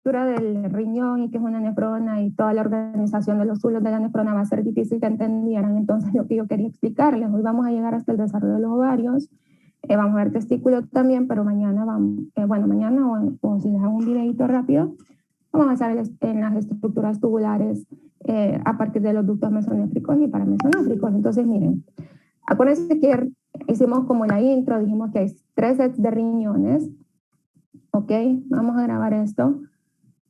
estructura del riñón y qué es una nefrona y toda la organización de los zulos de la nefrona va a ser difícil que entendieran. Entonces, lo que yo quería explicarles, hoy vamos a llegar hasta el desarrollo de los ovarios, vamos a ver testículos también, pero mañana vamos, mañana o si les hago un videito rápido, vamos a avanzar en las estructuras tubulares a partir de los ductos mesonéfricos y paramesonéfricos. Entonces, miren, acuérdense que hicimos como la intro, dijimos que hay 3 sets de riñones. Ok, vamos a grabar esto.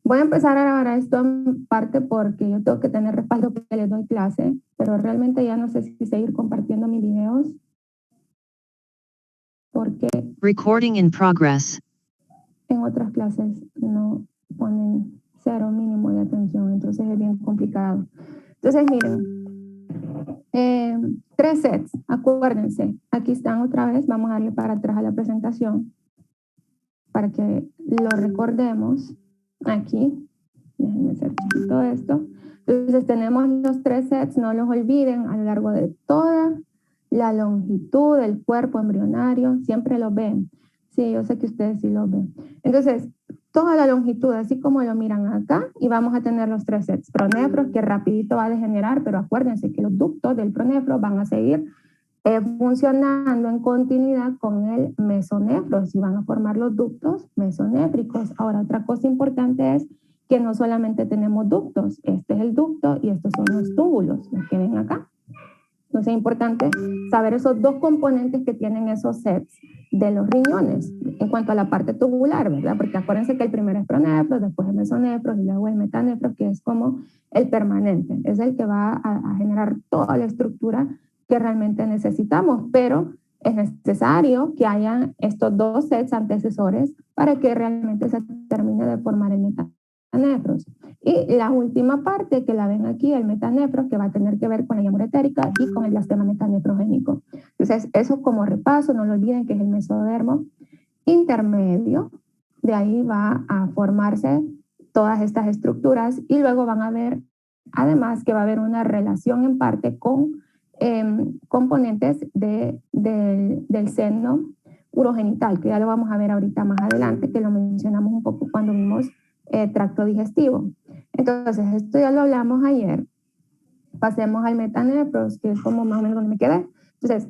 Voy a empezar a grabar esto en parte porque yo tengo que tener respaldo que les doy clase, pero realmente ya no sé si seguir compartiendo mis videos porque Recording in progress. en otras clases no ponen 0 mínimo de atención, entonces es bien complicado. Entonces miren, 3 sets, acuérdense, aquí están otra vez, vamos a darle para atrás a la presentación para que lo recordemos aquí. Déjenme hacer chiquito esto. Entonces tenemos los 3 sets, no los olviden, a lo largo de toda la longitud del cuerpo embrionario, siempre lo ven. Sí, yo sé que ustedes sí lo ven. Entonces, toda la longitud, así como lo miran acá, y vamos a tener los 3 sets pronefros, que rapidito va a degenerar, pero acuérdense que los ductos del pronefro van a seguir funcionando en continuidad con el mesonefro, si van a formar los ductos mesonéfricos. Ahora, otra cosa importante es que no solamente tenemos ductos, este es el ducto y estos son los túbulos, los que ven acá. Entonces es importante saber esos 2 componentes que tienen esos sets de los riñones en cuanto a la parte tubular, ¿verdad? Porque acuérdense que el primero es pronefro, después es mesonefro y luego el metanefro, que es como el permanente, es el que va a generar toda la estructura que realmente necesitamos, pero es necesario que haya estos 2 sets antecesores para que realmente se termine de formar el metanefros. Y la última parte que la ven aquí, el metanefros, que va a tener que ver con la llama uretérica y con el diastema metanefrogénico. Entonces, eso como repaso, no lo olviden que es el mesodermo intermedio, de ahí va a formarse todas estas estructuras y luego van a ver, además, que va a haber una relación en parte con componentes del seno urogenital, que ya lo vamos a ver ahorita más adelante, que lo mencionamos un poco cuando vimos tracto digestivo. Entonces, esto ya lo hablamos ayer. Pasemos al metanefros, que es como más o menos donde me quedé. Entonces,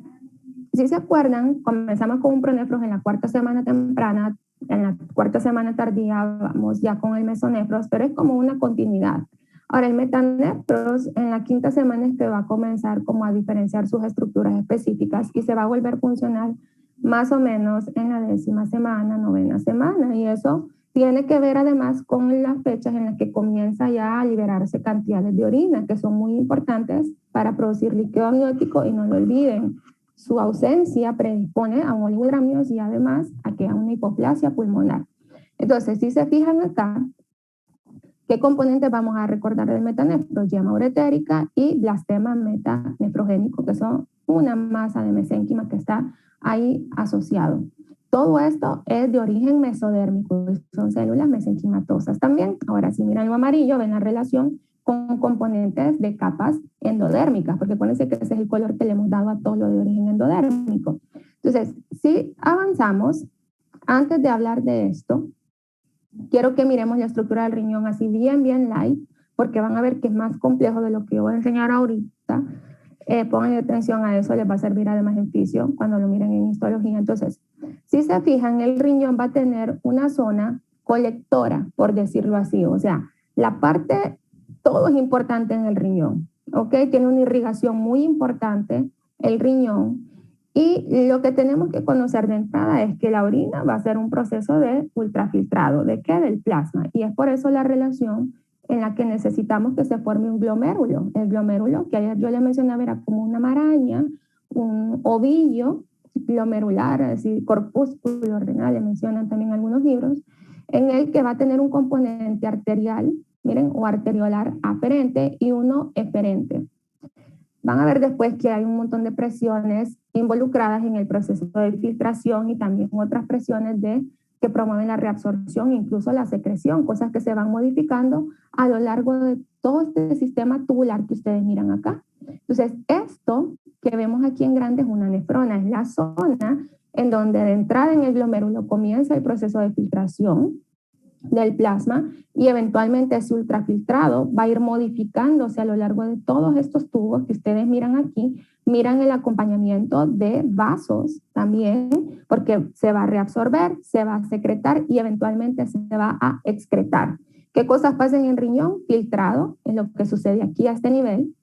si se acuerdan, comenzamos con un pronefros en la 4ª semana temprana, en la 4ª semana tardía vamos ya con el mesonefros, pero es como una continuidad. Ahora, el metanefros en la 5ª semana es que va a comenzar como a diferenciar sus estructuras específicas y se va a volver funcional más o menos en la 10ª semana, 9ª semana, y eso tiene que ver además con las fechas en las que comienza ya a liberarse cantidades de orina, que son muy importantes para producir líquido amniótico, y no lo olviden, su ausencia predispone a un oligodramnios y además a que haya una hipoplasia pulmonar. Entonces, si se fijan acá, ¿qué componentes vamos a recordar del metanefro? Yema uretérica y blastema metanefrogénico, que son una masa de mesénquima que está ahí asociado. Todo esto es de origen mesodérmico, son células mesenquimatosas también. Ahora, si miran lo amarillo, ven la relación con componentes de capas endodérmicas, porque acuérdense que ese es el color que le hemos dado a todo lo de origen endodérmico. Entonces, si avanzamos, antes de hablar de esto, quiero que miremos la estructura del riñón así bien light, porque van a ver que es más complejo de lo que yo voy a enseñar ahorita. Pongan atención a eso, les va a servir además en fisio cuando lo miren en histología. Entonces, si se fijan, el riñón va a tener una zona colectora, por decirlo así. O sea, la parte, todo es importante en el riñón, ¿ok? Tiene una irrigación muy importante el riñón. Y lo que tenemos que conocer de entrada es que la orina va a ser un proceso de ultrafiltrado. ¿De qué? Del plasma. Y es por eso la relación en la que necesitamos que se forme un glomérulo. El glomérulo, que ayer yo le mencionaba, era como una maraña, un ovillo glomerular, es decir, corpúsculo renal, le mencionan también algunos libros, en el que va a tener un componente arterial, miren, o arteriolar aferente y uno eferente. Van a ver después que hay un montón de presiones involucradas en el proceso de filtración y también otras presiones que promueven la reabsorción, incluso la secreción, cosas que se van modificando a lo largo de todo este sistema tubular que ustedes miran acá. Entonces, esto que vemos aquí en grande es una nefrona, es la zona en donde de entrada en el glomérulo comienza el proceso de filtración del plasma y eventualmente ese ultrafiltrado va a ir modificándose a lo largo de todos estos tubos que ustedes miran aquí. Miran el acompañamiento de vasos también, porque se va a reabsorber, se va a secretar y eventualmente se va a excretar. ¿Qué cosas pasan en el riñón? Filtrado, es lo que sucede aquí a este nivel,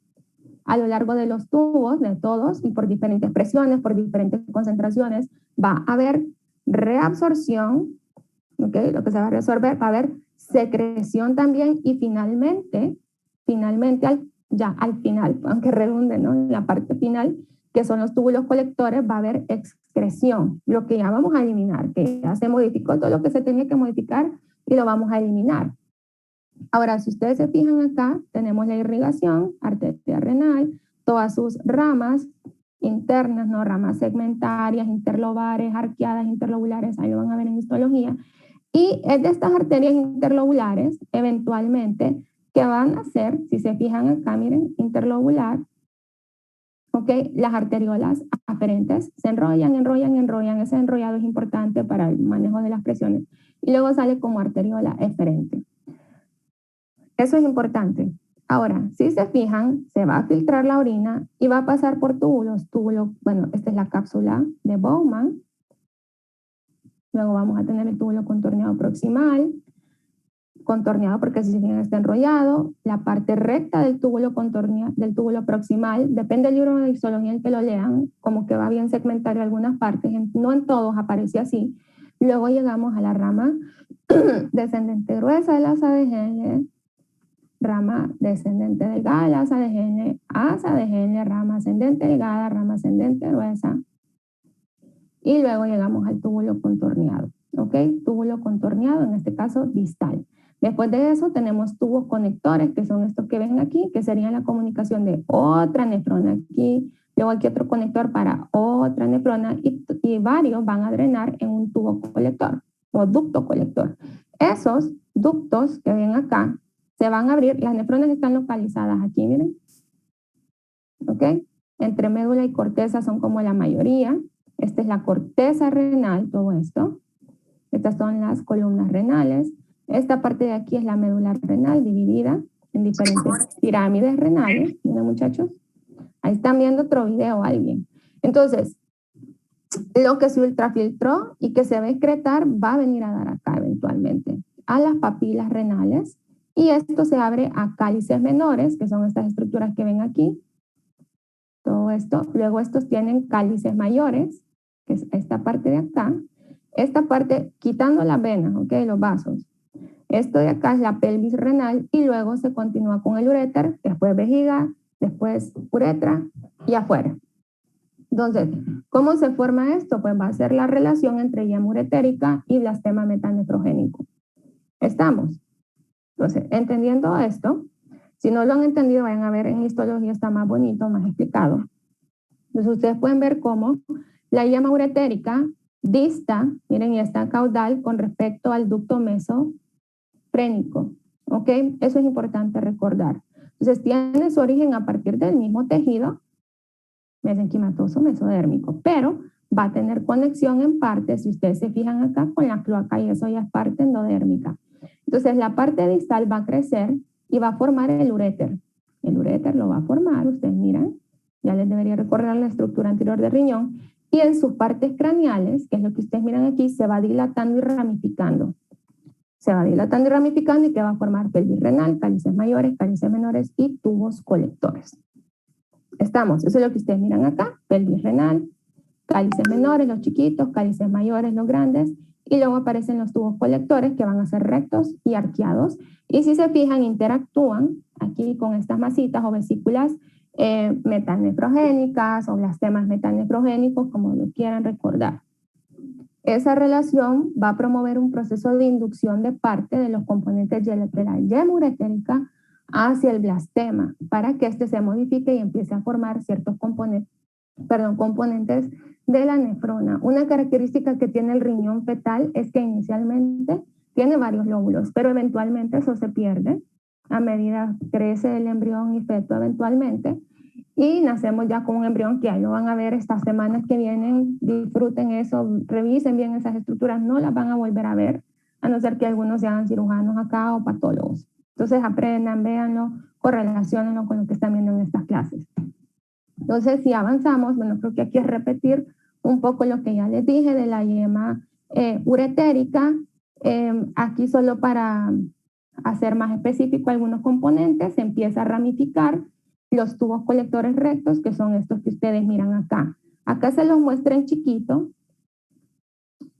a lo largo de los tubos, de todos, y por diferentes presiones, por diferentes concentraciones, va a haber reabsorción, ¿okay? Lo que se va a reabsorber, va a haber secreción también, y finalmente al final, aunque redunde, ¿no? En la parte final, que son los túbulos colectores, va a haber excreción, lo que ya vamos a eliminar, que ya se modificó todo lo que se tenía que modificar y lo vamos a eliminar. Ahora, si ustedes se fijan acá, tenemos la irrigación, arteria renal, todas sus ramas internas, ¿no? Ramas segmentarias, interlobares, arqueadas, interlobulares, ahí lo van a ver en histología. Y es de estas arterias interlobulares, eventualmente, que van a ser, si se fijan acá, miren, interlobular, ¿ok? Las arteriolas aferentes se enrollan. Ese enrollado es importante para el manejo de las presiones. Y luego sale como arteriola eferente. Eso es importante. Ahora, si se fijan, se va a filtrar la orina y va a pasar por túbulos. Bueno, esta es la cápsula de Bowman. Luego vamos a tener el túbulo contorneado proximal. Contorneado porque si se fijan está enrollado. La parte recta del túbulo proximal, depende del libro de histología en que lo lean, como que va bien segmentario en algunas partes, no en todos aparece así. Luego llegamos a la rama descendente gruesa de la asa de Henle, rama descendente delgada de la asa de Henle, rama ascendente delgada, rama ascendente gruesa. Y luego llegamos al túbulo contorneado, ¿ok? Túbulo contorneado, en este caso distal. Después de eso tenemos tubos conectores, que son estos que ven aquí, que serían la comunicación de otra nefrona aquí, luego aquí otro conector para otra nefrona y varios van a drenar en un tubo colector o ducto colector. Esos ductos que ven acá se van a abrir, las nefronas están localizadas aquí, miren, ¿ok? Entre médula y corteza son como la mayoría. Esta es la corteza renal, todo esto. Estas son las columnas renales. Esta parte de aquí es la médula renal dividida en diferentes pirámides renales. ¿No, muchachos? Ahí están viendo otro video alguien. Entonces, lo que se ultrafiltró y que se va a excretar va a venir a dar acá eventualmente a las papilas renales y esto se abre a cálices menores, que son estas estructuras que ven aquí. Todo esto. Luego estos tienen cálices mayores, que es esta parte de acá. Esta parte, quitando las venas, ¿ok? Los vasos. Esto de acá es la pelvis renal y luego se continúa con el uréter, después vejiga, después uretra y afuera. Entonces, ¿cómo se forma esto? Pues va a ser la relación entre yema uretérica y blastema metanefrogénico. ¿Estamos? Entonces, entendiendo esto, si no lo han entendido, vayan a ver en histología, está más bonito, más explicado. Entonces, ustedes pueden ver cómo la yema uretérica dista, miren, y está caudal con respecto al ducto mesofrénico. ¿Ok? Eso es importante recordar. Entonces, tiene su origen a partir del mismo tejido mesenquimatoso mesodérmico, pero va a tener conexión en parte, si ustedes se fijan acá, con la cloaca y eso ya es parte endodérmica. Entonces, la parte distal va a crecer y va a formar el uréter. El uréter lo va a formar, ustedes miran, ya les debería recordar la estructura anterior del riñón, y en sus partes craneales, que es lo que ustedes miran aquí, se va dilatando y ramificando. Se va dilatando y ramificando y que va a formar pelvis renal, cálices mayores, cálices menores y tubos colectores. Estamos, eso es lo que ustedes miran acá, pelvis renal, cálices menores, los chiquitos, cálices mayores, los grandes, y luego aparecen los tubos colectores que van a ser rectos y arqueados. Y si se fijan, interactúan aquí con estas masitas o vesículas metanefrogénicas o blastemas metanefrogénicos, como lo quieran recordar. Esa relación va a promover un proceso de inducción de parte de los componentes de la yema uretérica hacia el blastema para que éste se modifique y empiece a formar ciertos componentes de la nefrona. Una característica que tiene el riñón fetal es que inicialmente tiene varios lóbulos, pero eventualmente eso se pierde a medida que crece el embrión y feto eventualmente, y nacemos ya con un embrión que ahí lo van a ver estas semanas que vienen, disfruten eso, revisen bien esas estructuras, no las van a volver a ver, a no ser que algunos sean cirujanos acá o patólogos. Entonces aprendan, véanlo, correlaciónenlo con lo que están viendo en estas clases. Entonces, si avanzamos, bueno, creo que aquí es repetir un poco lo que ya les dije de la yema uretérica. Aquí solo para hacer más específico algunos componentes, se empieza a ramificar los tubos colectores rectos, que son estos que ustedes miran acá. Acá se los muestra en chiquito,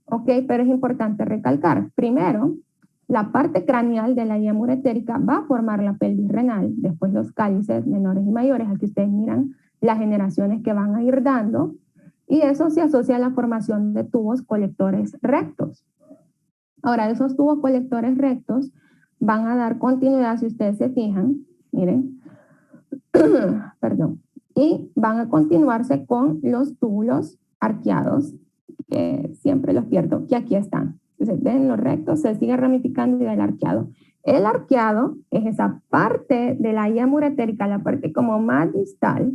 ok, pero es importante recalcar. Primero, la parte craneal de la yema uretérica va a formar la pelvis renal, después los cálices menores y mayores. Aquí ustedes miran las generaciones que van a ir dando, y eso se asocia a la formación de tubos colectores rectos. Ahora, esos tubos colectores rectos van a dar continuidad, si ustedes se fijan, miren, perdón, y van a continuarse con los túbulos arqueados, que siempre los pierdo, que aquí están. Entonces, ven los rectos, se sigue ramificando y el arqueado. El arqueado es esa parte de la yema uretérica, la parte como más distal,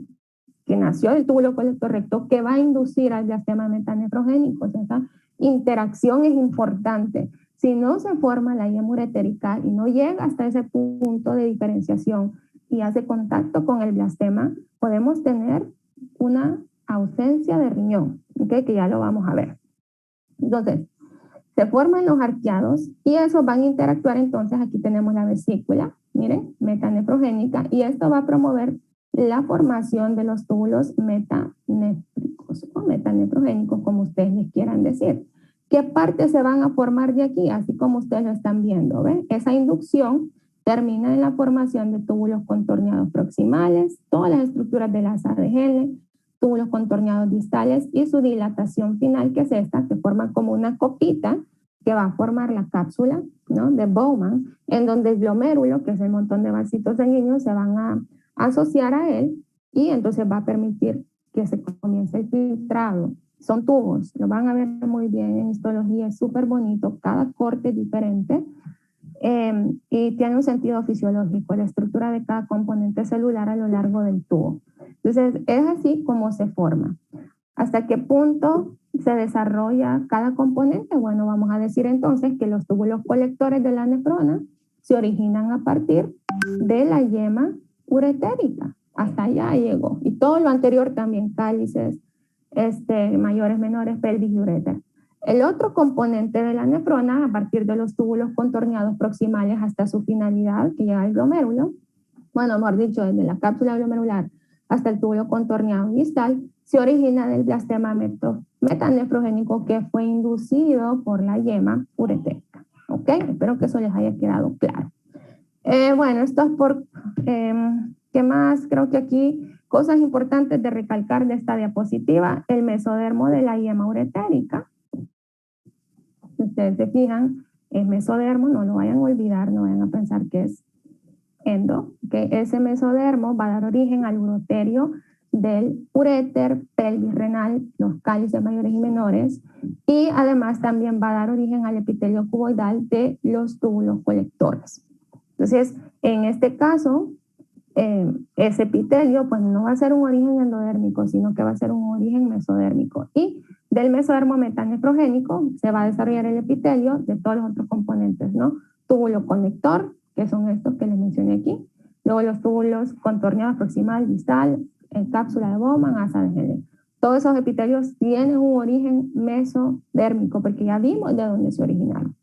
que nació del túbulo colector recto, que va a inducir al diastema metanefrogénico. Esa interacción es importante. Si no se forma la yema uretérica y no llega hasta ese punto de diferenciación y hace contacto con el blastema, podemos tener una ausencia de riñón, ¿okay? Que ya lo vamos a ver. Entonces, se forman los arqueados y esos van a interactuar. Entonces, aquí tenemos la vesícula, miren, metanefrogénica, y esto va a promover la formación de los túbulos metanéfricos o metanefrogénicos, como ustedes les quieran decir. ¿Qué partes se van a formar de aquí? Así como ustedes lo están viendo, ¿ven? Esa inducción termina en la formación de túbulos contorneados proximales, todas las estructuras del asa de Henle, túbulos contorneados distales y su dilatación final, que es esta, que forma como una copita que va a formar la cápsula, ¿no?, de Bowman, en donde el glomérulo, que es el montón de vasitos sanguíneos, se van a asociar a él y entonces va a permitir que se comience el filtrado. Son tubos, lo van a ver muy bien en histología, es súper bonito, cada corte es diferente y tiene un sentido fisiológico, la estructura de cada componente celular a lo largo del tubo. Entonces, es así como se forma. ¿Hasta qué punto se desarrolla cada componente? Bueno, vamos a decir entonces que los túbulos colectores de la nefrona se originan a partir de la yema uretérica. Hasta allá llegó. Y todo lo anterior también, cálices, mayores, menores, pelvis y ureter. El otro componente de la nefrona, a partir de los túbulos contorneados proximales hasta su finalidad, que llega al glomérulo, bueno, mejor dicho, desde la cápsula glomerular hasta el túbulo contorneado distal, se origina del blastema metanefrogénico que fue inducido por la yema uretérica. ¿Ok? Espero que eso les haya quedado claro. Bueno, esto es por... ¿qué más? Creo que aquí cosas importantes de recalcar de esta diapositiva, el mesodermo de la yema uretérica. Si ustedes se fijan, es mesodermo, no lo vayan a olvidar, no vayan a pensar que es endo, que ese mesodermo va a dar origen al uroterio del uréter, pelvis renal, los cálices mayores y menores, y además también va a dar origen al epitelio cuboidal de los túbulos colectores. Entonces, en este caso, ese epitelio pues no va a ser un origen endodérmico, sino que va a ser un origen mesodérmico. Y del mesodermo metanefrogénico se va a desarrollar el epitelio de todos los otros componentes, ¿no? Túbulo conector, que son estos que les mencioné aquí. Luego los túbulos contorneados proximal, distal, en cápsula de Bowman, asa de Henle. Todos esos epitelios tienen un origen mesodérmico, porque ya vimos de dónde se originaron.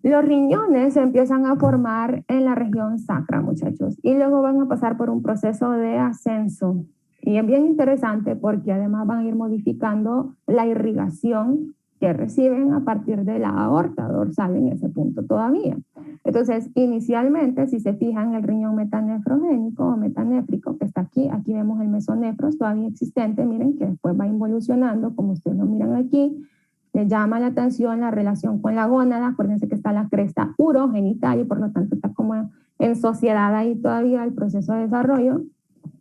Los riñones se empiezan a formar en la región sacra, muchachos, y luego van a pasar por un proceso de ascenso. Y es bien interesante porque además van a ir modificando la irrigación que reciben a partir de la aorta dorsal en ese punto todavía. Entonces, inicialmente, si se fijan, el riñón metanefrogénico o metanéfrico que está aquí, aquí vemos el mesonefros todavía existente, miren que después va involucionando, como ustedes lo miran aquí. Les llama la atención la relación con la gónada. Acuérdense que está la cresta urogenital y por lo tanto está como en sociedad ahí todavía el proceso de desarrollo.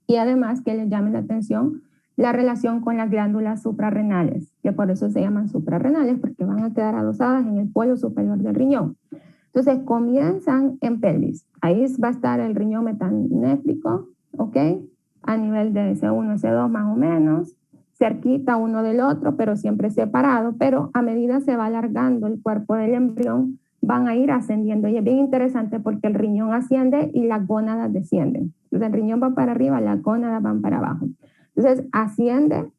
Y además que les llame la atención la relación con las glándulas suprarrenales, que por eso se llaman suprarrenales, porque van a quedar adosadas en el polo superior del riñón. Entonces comienzan en pelvis. Ahí va a estar el riñón metanéfrico, ¿ok? A nivel de S1, S2 más o menos, cerquita uno del otro, pero siempre separado, pero a medida se va alargando el cuerpo del embrión, van a ir ascendiendo. Y es bien interesante porque el riñón asciende y las gónadas descienden. Entonces el riñón va para arriba, las gónadas van para abajo. Entonces asciende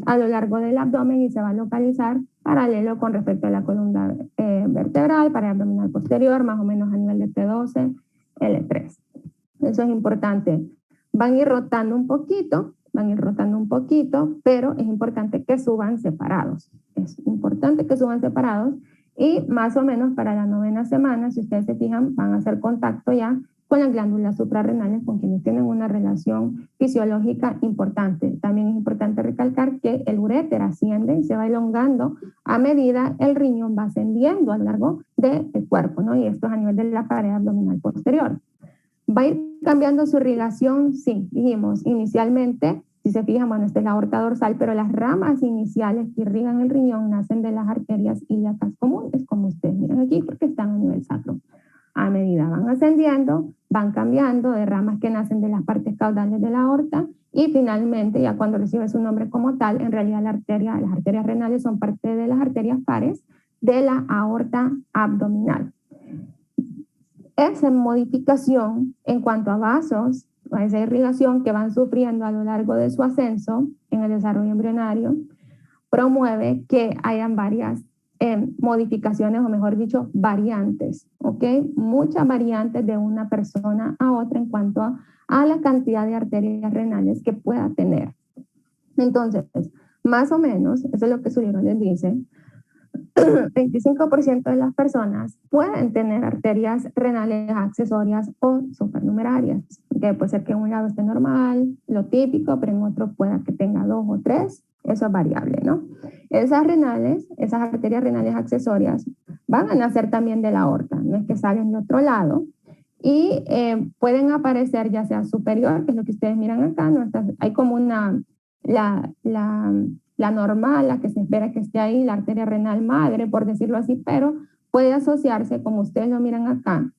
a lo largo del abdomen y se va a localizar paralelo con respecto a la columna vertebral, para el abdominal posterior, más o menos a nivel de T12, L3. Eso es importante. Van a ir rotando un poquito, pero es importante que suban separados. Es importante que suban separados y más o menos para la 9ª semana, si ustedes se fijan, van a hacer contacto ya con las glándulas suprarrenales con quienes tienen una relación fisiológica importante. También es importante recalcar que el uréter asciende y se va elongando a medida el riñón va ascendiendo a lo largo del cuerpo, ¿no? Y esto es a nivel de la pared abdominal posterior. ¿Va a ir cambiando su irrigación? Sí, dijimos inicialmente, si se fijan, bueno, esta es la aorta dorsal, pero las ramas iniciales que irrigan el riñón nacen de las arterias ilíacas comunes, como ustedes miran aquí, porque están a nivel sacro. A medida van ascendiendo, van cambiando de ramas que nacen de las partes caudales de la aorta y finalmente, ya cuando recibe su nombre como tal, en realidad las arterias renales son parte de las arterias pares de la aorta abdominal. Esa modificación en cuanto a vasos, a esa irrigación que van sufriendo a lo largo de su ascenso en el desarrollo embrionario, promueve que hayan varias modificaciones, o mejor dicho, variantes, ¿ok? Muchas variantes de una persona a otra en cuanto a la cantidad de arterias renales que pueda tener. Entonces, más o menos, eso es lo que su libro les dice, 25% de las personas pueden tener arterias renales accesorias o supernumerarias, que puede ser que en un lado esté normal, lo típico, pero en otro pueda que tenga 2 o 3, eso es variable, ¿no? Esas arterias renales accesorias van a nacer también de la aorta, no es que salen de otro lado, y pueden aparecer ya sea superior, que es lo que ustedes miran acá, ¿no? Hay como la normal, la que se espera que esté ahí, la arteria renal madre, por decirlo así, pero puede asociarse, como ustedes lo miran acá,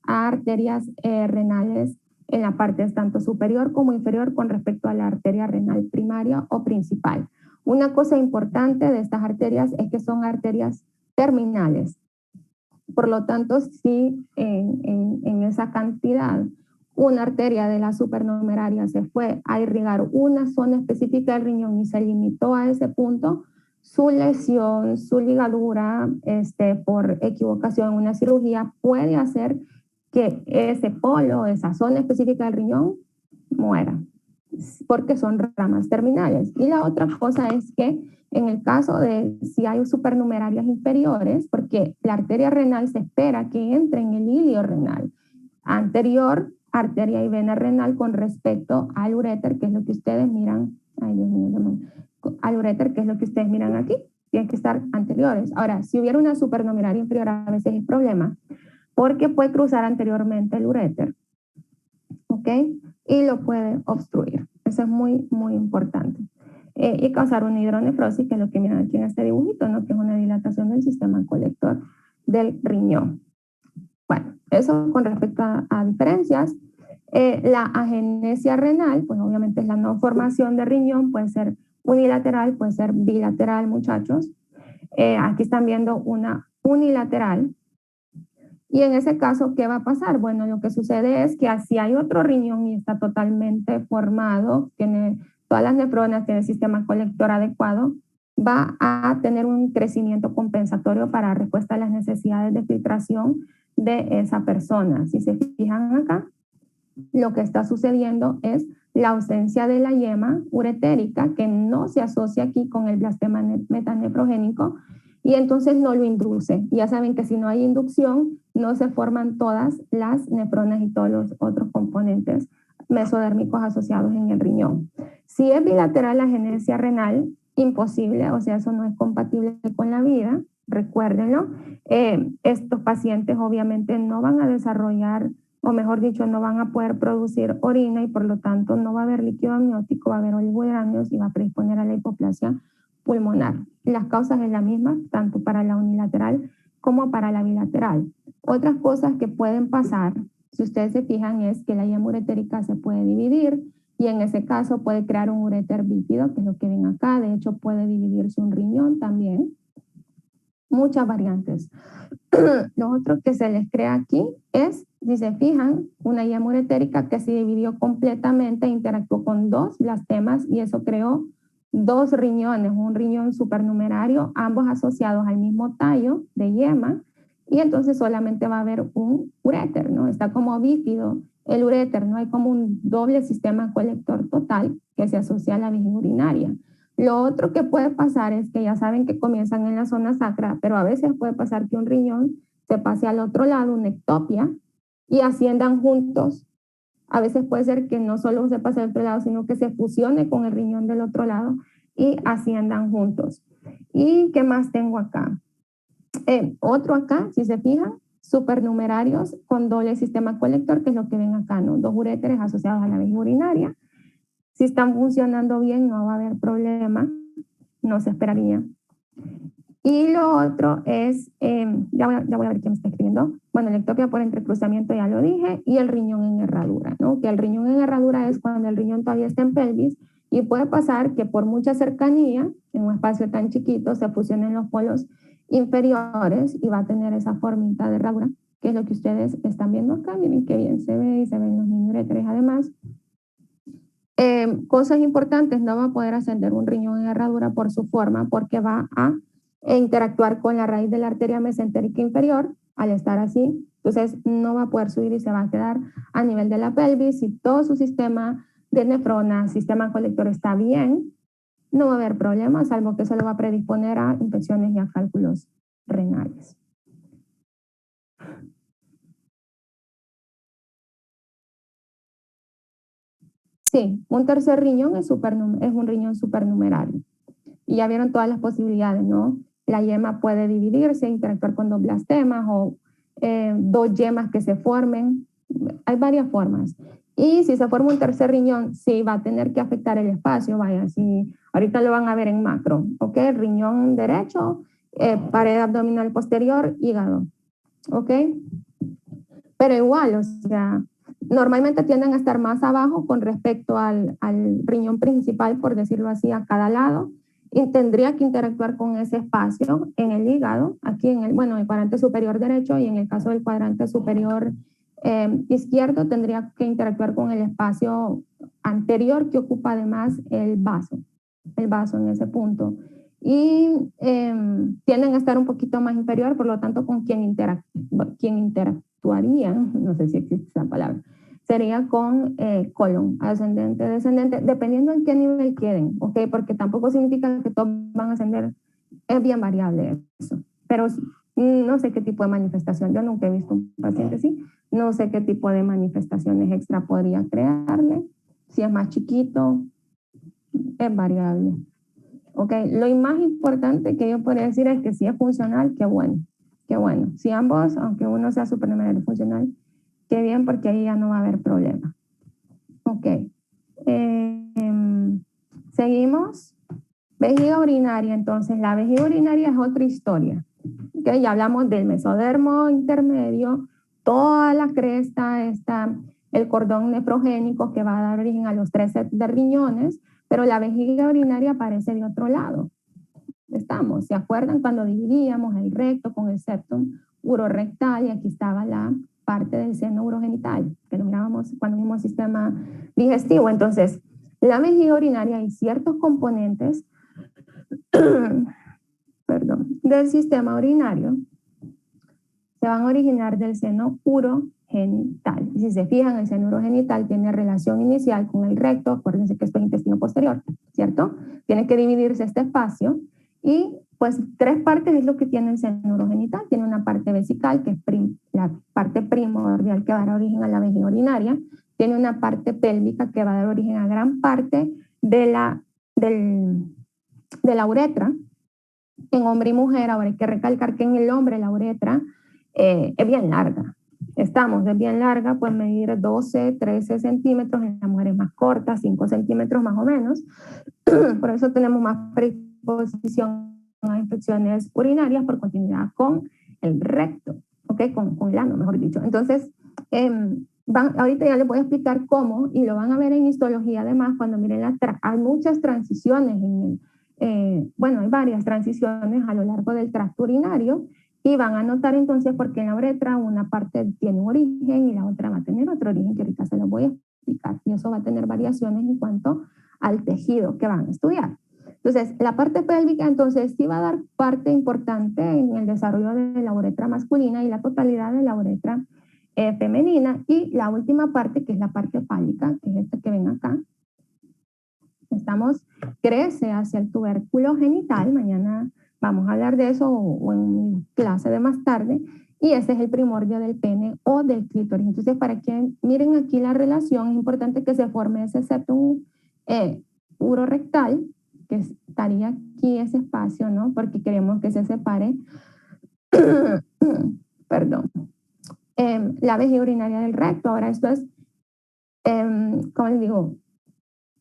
a arterias renales en la parte tanto superior como inferior con respecto a la arteria renal primaria o principal. Una cosa importante de estas arterias es que son arterias terminales. Por lo tanto, si en esa cantidad una arteria de la supernumeraria se fue a irrigar una zona específica del riñón y se limitó a ese punto, su lesión, su ligadura, por equivocación en una cirugía, puede hacer que ese polo, esa zona específica del riñón, muera, porque son ramas terminales. Y la otra cosa es que en el caso de si hay supernumerarias inferiores, porque la arteria renal se espera que entre en el ilio renal anterior, arteria y vena renal con respecto al uréter, que es lo que ustedes miran, ay Dios mío, al uréter, que es lo que ustedes miran aquí, tienen que estar anteriores. Ahora, si hubiera una supernumeraria inferior, a veces es problema, porque puede cruzar anteriormente el uréter, ¿ok? Y lo puede obstruir. Eso es muy, muy importante. Y causar una hidronefrosis, que es lo que miran aquí en este dibujito, ¿no? Que es una dilatación del sistema colector del riñón. Bueno, eso con respecto a diferencias. La agenesia renal, pues obviamente es la no formación de riñón, puede ser unilateral, puede ser bilateral, muchachos. Aquí están viendo una unilateral. Y en ese caso, ¿qué va a pasar? Bueno, lo que sucede es que si hay otro riñón y está totalmente formado, tiene todas las nefronas, tiene el sistema colector adecuado, va a tener un crecimiento compensatorio para respuesta a las necesidades de filtración de esa persona. Si se fijan acá, lo que está sucediendo es la ausencia de la yema uretérica, que no se asocia aquí con el blastema metanefrogénico, y entonces no lo induce. Ya saben que si no hay inducción, no se forman todas las nefronas y todos los otros componentes mesodérmicos asociados en el riñón. Si es bilateral la agenesia renal, imposible, o sea, eso no es compatible con la vida, recuérdenlo. Estos pacientes obviamente no van a desarrollar, o mejor dicho, no van a poder producir orina y por lo tanto no va a haber líquido amniótico, va a haber oligohidramios y va a predisponer a la hipoplasia pulmonar. Las causas es la misma, tanto para la unilateral como para la bilateral. Otras cosas que pueden pasar, si ustedes se fijan, es que la yema uretérica se puede dividir y en ese caso puede crear un uréter bífido, que es lo que ven acá. De hecho, puede dividirse un riñón también. muchas variantes. Lo otro que se les crea aquí es, si se fijan, una yema uretérica que se dividió completamente, interactuó con 2 blastemas y eso creó 2 riñones, un riñón supernumerario, ambos asociados al mismo tallo de yema, y entonces solamente va a haber un uréter, ¿no? Está como bífido el uréter, no hay como un doble sistema colector total que se asocia a la vejiga urinaria. Lo otro que puede pasar es que ya saben que comienzan en la zona sacra, pero a veces puede pasar que un riñón se pase al otro lado, una ectopia, y asciendan juntos. A veces puede ser que no solo se pase al otro lado, sino que se fusione con el riñón del otro lado y asciendan juntos. ¿Y qué más tengo acá? Otro acá, si se fijan, supernumerarios con doble sistema colector, que es lo que ven acá, ¿no? 2 uréteres asociados a la vejiga urinaria. Si están funcionando bien, no va a haber problema, no se esperaría. Y lo otro es, ya voy a ver quién me está escribiendo. Bueno, la ectopia por entrecruzamiento ya lo dije, y el riñón en herradura, ¿no? Que el riñón en herradura es cuando el riñón todavía está en pelvis, y puede pasar que por mucha cercanía, en un espacio tan chiquito, se fusionen los polos inferiores y va a tener esa formita de herradura, que es lo que ustedes están viendo acá. Miren qué bien se ve, y se ven los mini uréteres además. Cosas importantes, no va a poder ascender un riñón en herradura por su forma, porque va a interactuar con la raíz de la arteria mesentérica inferior al estar así. Entonces no va a poder subir y se va a quedar a nivel de la pelvis. Si todo su sistema de nefrona, sistema colector está bien, no va a haber problema, salvo que eso lo va a predisponer a infecciones y a cálculos renales. Sí, un tercer riñón es un riñón supernumerario. Y ya vieron todas las posibilidades, ¿no? La yema puede dividirse, interactuar con 2 blastemas o 2 yemas que se formen. Hay varias formas. Y si se forma un tercer riñón, sí va a tener que afectar el espacio. Vaya, si ahorita lo van a ver en macro, ¿ok? Riñón derecho, pared abdominal posterior, hígado, ¿ok? Pero igual, o sea, normalmente tienden a estar más abajo con respecto al riñón principal, por decirlo así, a cada lado, y tendría que interactuar con ese espacio en el hígado, aquí en el cuadrante superior derecho, y en el caso del cuadrante superior izquierdo tendría que interactuar con el espacio anterior que ocupa además el vaso en ese punto. Y tienden a estar un poquito más inferior, por lo tanto con quien interactuaría, no sé si existe esa palabra, sería con colon, ascendente, descendente, dependiendo en qué nivel queden, ¿ok? Porque tampoco significa que todos van a ascender, es bien variable eso, pero no sé qué tipo de manifestación, yo nunca he visto un paciente así, no sé qué tipo de manifestaciones extra podría crearle, si es más chiquito, es variable. ¿Ok? Lo más importante que yo podría decir es que si es funcional, qué bueno, qué bueno. Si ambos, aunque uno sea supernumerario funcional, qué bien, porque ahí ya no va a haber problema. Ok. Seguimos. Vejiga urinaria. Entonces, la vejiga urinaria es otra historia. ¿Okay? Ya hablamos del mesodermo intermedio, toda la cresta, el cordón nefrogénico que va a dar origen a los 3 sets de riñones, pero la vejiga urinaria aparece de otro lado. ¿Se acuerdan cuando dividíamos el recto con el septum urorectal y aquí estaba la parte del seno urogenital, que lo mirábamos cuando vimos el sistema digestivo? Entonces, la vejiga urinaria hay ciertos componentes del sistema urinario se van a originar del seno urogenital. Y si se fijan, el seno urogenital tiene relación inicial con el recto, acuérdense que esto es intestino posterior, ¿cierto? Tiene que dividirse este espacio y pues 3 partes es lo que tiene el seno urogenital. Tiene una parte vesical, que es la parte primordial que va a dar origen a la vejiga urinaria. Tiene una parte pélvica que va a dar origen a gran parte de la uretra. En hombre y mujer, ahora hay que recalcar que en el hombre la uretra es bien larga. Es bien larga, puede medir 12, 13 centímetros, en la mujer es más corta, 5 centímetros más o menos. Por eso tenemos más predisposición a infecciones urinarias por continuidad con el recto, ¿ok? Con el ano, mejor dicho. Entonces, ahorita ya les voy a explicar cómo, y lo van a ver en histología además, cuando miren hay muchas transiciones bueno, hay varias transiciones a lo largo del tracto urinario y van a notar entonces porque en la uretra una parte tiene un origen y la otra va a tener otro origen que ahorita se los voy a explicar y eso va a tener variaciones en cuanto al tejido que van a estudiar. Entonces, la parte pélvica entonces sí va a dar parte importante en el desarrollo de la uretra masculina y la totalidad de la uretra femenina y la última parte que es la parte fálica, que es esta que ven acá, crece hacia el tubérculo genital, mañana vamos a hablar de eso o en mi clase de más tarde, y ese es el primordio del pene o del clítoris. Entonces, para que miren aquí la relación, es importante que se forme ese septum urorectal, que estaría aquí ese espacio, ¿no? Porque queremos que se separe, perdón, la vejiga urinaria del recto. Ahora esto es, como les digo,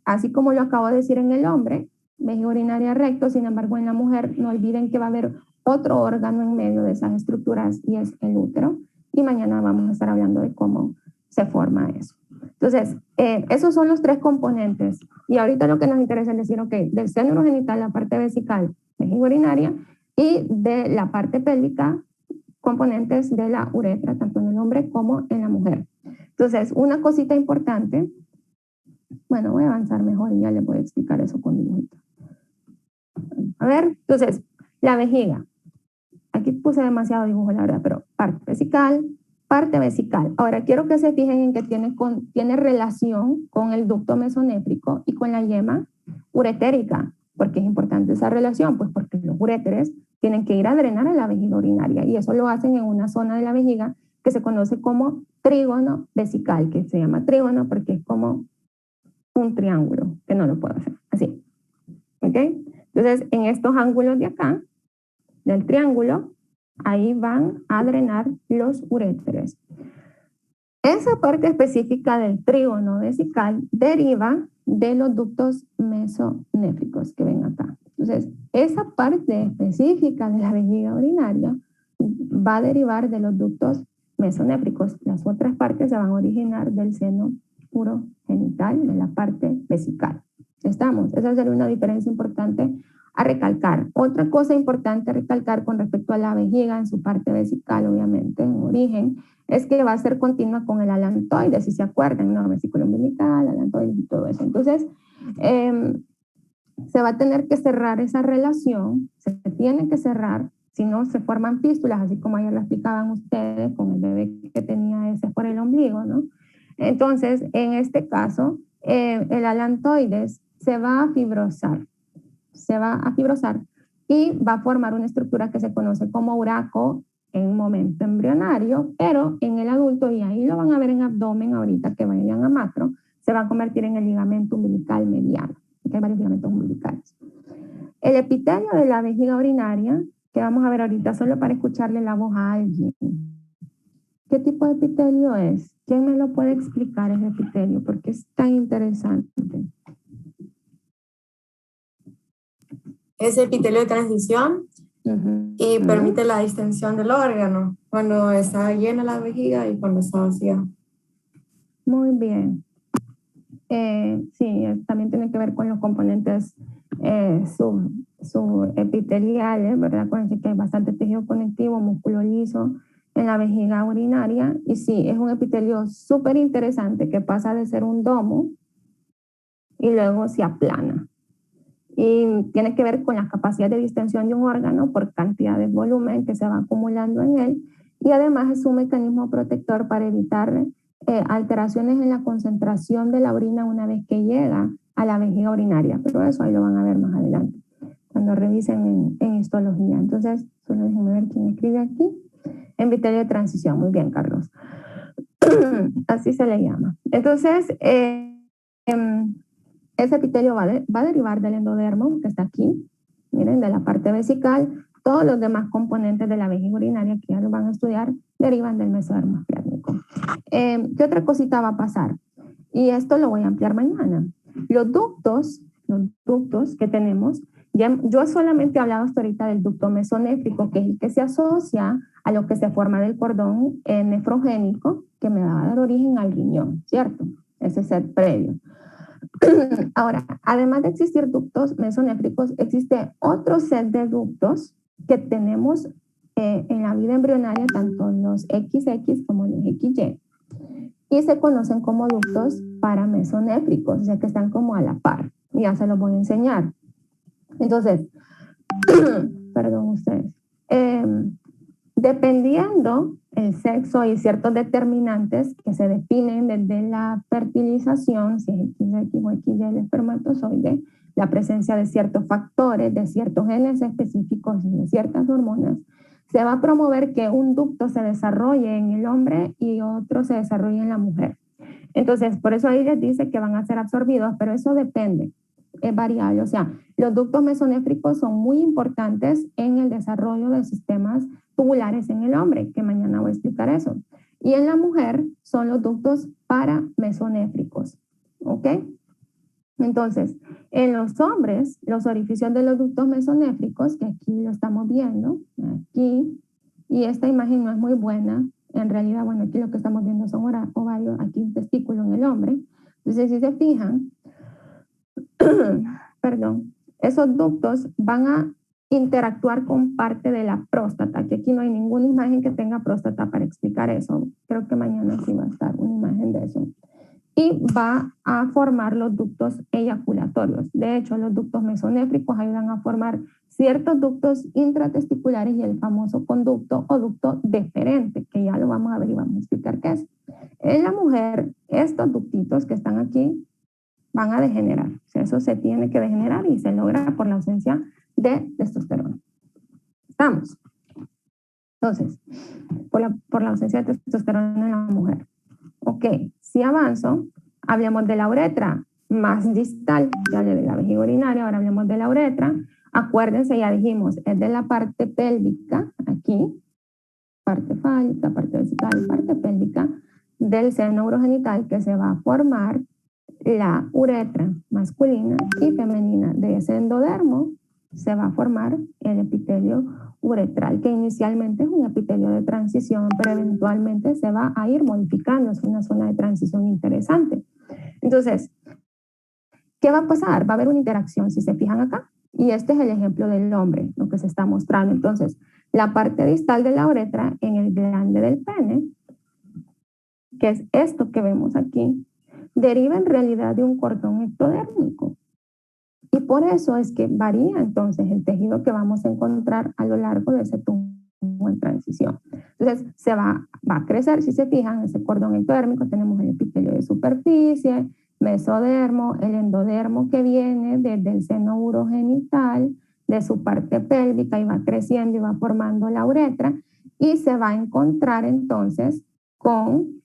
así como lo acabo de decir en el hombre, vejiga urinaria recto, sin embargo en la mujer no olviden que va a haber otro órgano en medio de esas estructuras y es el útero. Y mañana vamos a estar hablando de cómo se forma eso. Entonces, esos son los tres componentes. Y ahorita lo que nos interesa es decir, ok, del seno urogenital, la parte vesical, vejiga urinaria, y de la parte pélvica, componentes de la uretra, tanto en el hombre como en la mujer. Entonces, una cosita importante, bueno, voy a avanzar mejor y ya les voy a explicar eso con dibujito. A ver, entonces, la vejiga. Aquí puse demasiado dibujo, la verdad, pero parte vesical. Ahora, quiero que se fijen en que tiene relación con el ducto mesonéfrico y con la yema uretérica. ¿Por qué es importante esa relación? Pues porque los uréteres tienen que ir a drenar a la vejiga urinaria y eso lo hacen en una zona de la vejiga que se conoce como trígono vesical, que se llama trígono porque es como un triángulo, que no lo puedo hacer así. ¿Ok? Entonces, en estos ángulos de acá, del triángulo, ahí van a drenar los uréteres. Esa parte específica del trígono vesical deriva de los ductos mesonéfricos que ven acá. Entonces, esa parte específica de la vejiga urinaria va a derivar de los ductos mesonéfricos. Las otras partes se van a originar del seno urogenital, de la parte vesical. ¿Estamos? Esa sería una diferencia importante a recalcar. Otra cosa importante a recalcar con respecto a la vejiga en su parte vesical, obviamente, en origen, es que va a ser continua con el alantoide, si se acuerdan, ¿no? Vesícula umbilical, alantoide y todo eso. Entonces, se va a tener que cerrar esa relación, se tiene que cerrar, si no se forman fístulas, así como ayer lo explicaban ustedes con el bebé que tenía ese por el ombligo, ¿no? Entonces, en este caso, el alantoides se va a fibrosar y va a formar una estructura que se conoce como uraco en un momento embrionario, pero en el adulto, y ahí lo van a ver en abdomen ahorita que vayan a macro, se va a convertir en el ligamento umbilical mediano, porque hay varios ligamentos umbilicales. El epitelio de la vejiga urinaria, que vamos a ver ahorita solo para escucharle la voz a alguien. ¿Qué tipo de epitelio es? ¿Quién me lo puede explicar ese epitelio? Porque es tan interesante. Es epitelio de transición y permite la distensión del órgano cuando está llena la vejiga y cuando está vacía. Muy bien. Sí, también tiene que ver con los componentes subepiteliales, ¿verdad? Acuérdense que hay bastante tejido conectivo, músculo liso en la vejiga urinaria. Y sí, es un epitelio súper interesante que pasa de ser un domo y luego se aplana. Y tiene que ver con la capacidad de distensión de un órgano por cantidad de volumen que se va acumulando en él. Y además es un mecanismo protector para evitar alteraciones en la concentración de la orina una vez que llega a la vejiga urinaria. Pero eso ahí lo van a ver más adelante, cuando revisen en histología. Entonces, solo déjenme ver quién escribe aquí. Epitelio de transición. Muy bien, Carlos. Así se le llama. Entonces, ese epitelio va a derivar del endodermo, que está aquí, miren, de la parte vesical. Todos los demás componentes de la vejiga urinaria que ya lo van a estudiar derivan del mesodermo afiárnico. ¿Qué otra cosita va a pasar? Y esto lo voy a ampliar mañana. Los ductos que tenemos, yo solamente he hablado hasta ahorita del ducto mesonéfrico, que es el que se asocia a lo que se forma del cordón nefrogénico, que me va a dar origen al riñón, ¿cierto? Ese es el previo. Ahora, además de existir ductos mesonéfricos, existe otro set de ductos que tenemos en la vida embrionaria, tanto los XX como los XY, y se conocen como ductos paramesonéfricos, o sea que están como a la par. Ya se los voy a enseñar. Entonces, perdón ustedes, dependiendo el sexo y ciertos determinantes que se definen desde la fertilización, si es XX o XY el espermatozoide, la presencia de ciertos factores, de ciertos genes específicos y de ciertas hormonas, se va a promover que un ducto se desarrolle en el hombre y otro se desarrolle en la mujer. Entonces, por eso ahí les dice que van a ser absorbidos, pero eso depende, es variable. O sea, los ductos mesonéfricos son muy importantes en el desarrollo de sistemas tubulares en el hombre, que mañana voy a explicar eso. Y en la mujer son los ductos paramesonéfricos, ¿ok? Entonces, en los hombres, los orificios de los ductos mesonéfricos, que aquí lo estamos viendo, aquí, y esta imagen no es muy buena, en realidad, bueno, aquí lo que estamos viendo son ovarios, aquí un testículo en el hombre. Entonces, si se fijan, perdón, esos ductos van a interactuar con parte de la próstata, que aquí no hay ninguna imagen que tenga próstata para explicar eso. Creo que mañana sí va a estar una imagen de eso. Y va a formar los ductos eyaculatorios. De hecho, los ductos mesonéfricos ayudan a formar ciertos ductos intratesticulares y el famoso conducto o ducto deferente, que ya lo vamos a ver y vamos a explicar qué es. En la mujer, estos ductitos que están aquí van a degenerar. O sea, eso se tiene que degenerar y se logra por la ausencia de testosterona. ¿Estamos? Entonces, por la ausencia de testosterona en la mujer. Ok, si avanzo, hablemos de la uretra más distal, ya hablé de la vejiga urinaria, ahora hablemos de la uretra. Acuérdense, ya dijimos, es de la parte pélvica, aquí, parte fálica, parte vesical, parte pélvica, del seno urogenital que se va a formar la uretra masculina y femenina. De ese endodermo se va a formar el epitelio uretral, que inicialmente es un epitelio de transición, pero eventualmente se va a ir modificando, es una zona de transición interesante. Entonces, ¿qué va a pasar? Va a haber una interacción, si se fijan acá, y este es el ejemplo del hombre, lo que se está mostrando. Entonces, la parte distal de la uretra en el glande del pene, que es esto que vemos aquí, deriva en realidad de un cordón ectodérmico. Y por eso es que varía entonces el tejido que vamos a encontrar a lo largo de ese tubo en transición. Entonces va a crecer, si se fijan, ese cordón ectodérmico tenemos el epitelio de superficie, mesodermo, el endodermo que viene desde el seno urogenital, de su parte pélvica y va creciendo y va formando la uretra y se va a encontrar entonces con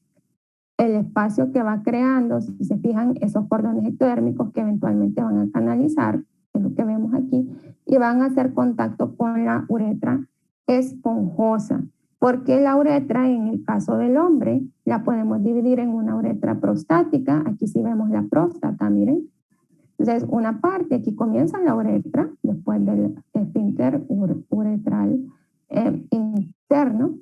el espacio que va creando, si se fijan, esos cordones ectodérmicos que eventualmente van a canalizar, es lo que vemos aquí, y van a hacer contacto con la uretra esponjosa. Porque la uretra, en el caso del hombre, la podemos dividir en una uretra prostática, aquí sí vemos la próstata, miren. Entonces, una parte, aquí comienza la uretra, después del esfínter uretral interno,